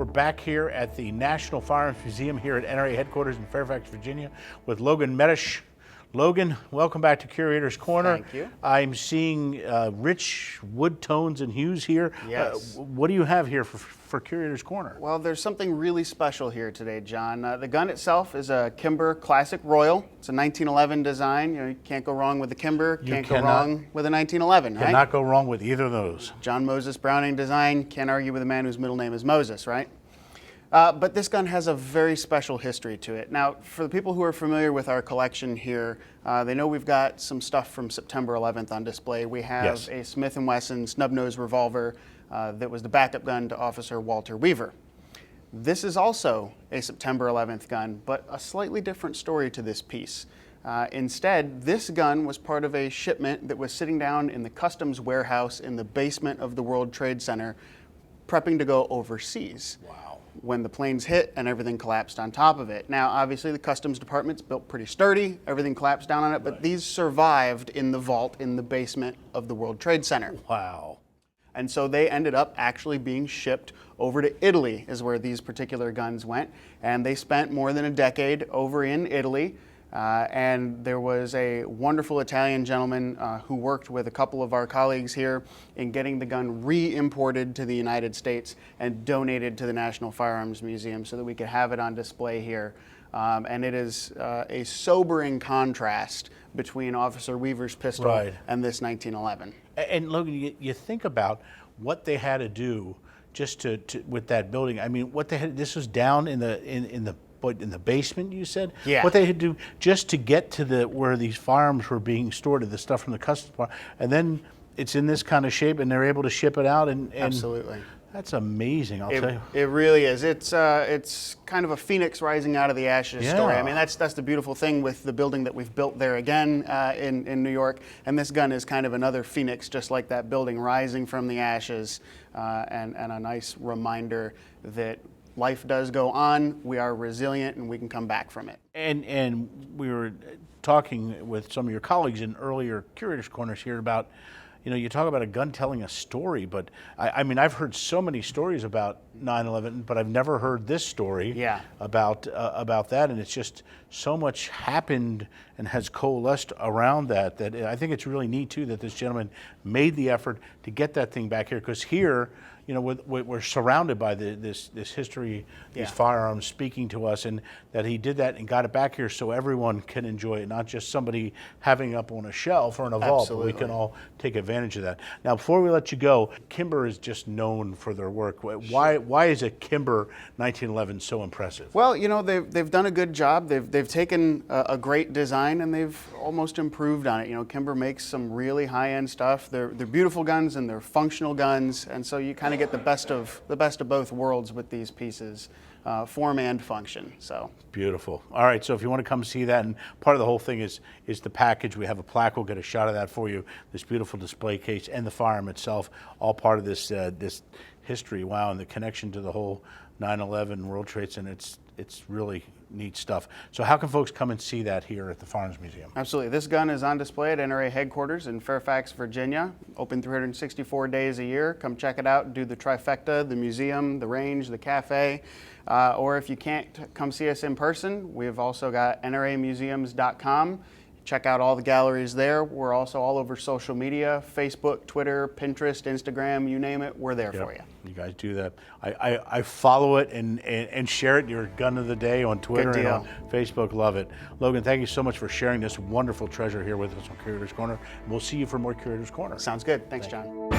back here at the National Firearms Museum here at NRA headquarters in Fairfax, Virginia, with Logan Metesh. Logan, welcome back to Curator's Corner. Thank you. I'm seeing rich wood tones and hues here. Yes. What do you have here for Curator's Corner? Well, there's something really special here today, John. The gun itself is a Kimber Classic Royal. It's a 1911 design. You can't go wrong with the Kimber. Can't go wrong with a 1911, right? Cannot go wrong with either of those. John Moses Browning design. Can't argue with a man whose middle name is Moses, right? But this gun has a very special history to it. Now, for the people who are familiar with our collection here, they know we've got some stuff from September 11th on display. We have a Smith & Wesson snub-nose revolver that was the backup gun to Officer Walter Weaver. This is also a September 11th gun, but a slightly different story to this piece. Instead, this gun was part of a shipment that was sitting down in the customs warehouse in the basement of the World Trade Center, prepping to go overseas. Wow. When the planes hit and everything collapsed on top of it. Now, obviously, the customs department's built pretty sturdy. Everything collapsed down on it, but these survived in the vault in the basement of the World Trade Center. Wow. And so they ended up actually being shipped over to Italy, is where these particular guns went. And they spent more than a decade over in Italy. And there was a wonderful Italian gentleman who worked with a couple of our colleagues here in getting the gun re-imported to the United States and donated to the National Firearms Museum so that we could have it on display here. And it is a sobering contrast between Officer Weaver's pistol and this 1911. And Logan, you think about what they had to do just to with that building. I mean, what they had. This was down in the basement, you said? Yeah. What they had to do just to get to where these firearms were being stored, the stuff from the customs department, and then it's in this kind of shape, and they're able to ship it out. And Absolutely. That's amazing, I'll tell you. It really is. It's kind of a phoenix rising out of the ashes story. I mean, that's the beautiful thing with the building that we've built there again in New York. And this gun is kind of another phoenix, just like that building, rising from the ashes, and a nice reminder that life does go on, we are resilient, and we can come back from it. And we were talking with some of your colleagues in earlier Curator's Corners here about, you talk about a gun telling a story, but I mean, I've heard so many stories about 9/11, but I've never heard this story about that, and it's just so much happened and has coalesced around that I think it's really neat too that this gentleman made the effort to get that thing back here, because here, we're surrounded by this history, these firearms speaking to us, and that he did that and got it back here so everyone can enjoy it, not just somebody having it up on a shelf or in a vault, but we can all take advantage of that. Now, before we let you go, Kimber is just known for their work. Why is a Kimber 1911 so impressive? Well, they've done a good job. They've taken a great design and they've almost improved on it. Kimber makes some really high-end stuff. They're beautiful guns and they're functional guns, and so you kind of get the best of both worlds with these pieces, form and function. So beautiful. All right, so if you want to come see that, and part of the whole thing is the package. We have a plaque. We'll get a shot of that for you. This beautiful display case and the firearm itself, all part of this this history. Wow, and the connection to the whole 9/11 World Trade Center. It's really neat stuff. So how can folks come and see that here at the Firearms Museum? Absolutely. This gun is on display at NRA headquarters in Fairfax, Virginia. Open 364 days a year. Come check it out. Do the trifecta, the museum, the range, the cafe. Or if you can't come see us in person, we've also got nramuseums.com. Check out all the galleries there. We're also all over social media, Facebook, Twitter, Pinterest, Instagram, you name it, we're there for you. You guys do that. I follow it and share it, your gun of the day, on Twitter and on Facebook. Love it. Logan, thank you so much for sharing this wonderful treasure here with us on Curator's Corner. We'll see you for more Curator's Corner. Sounds good. Thanks, John.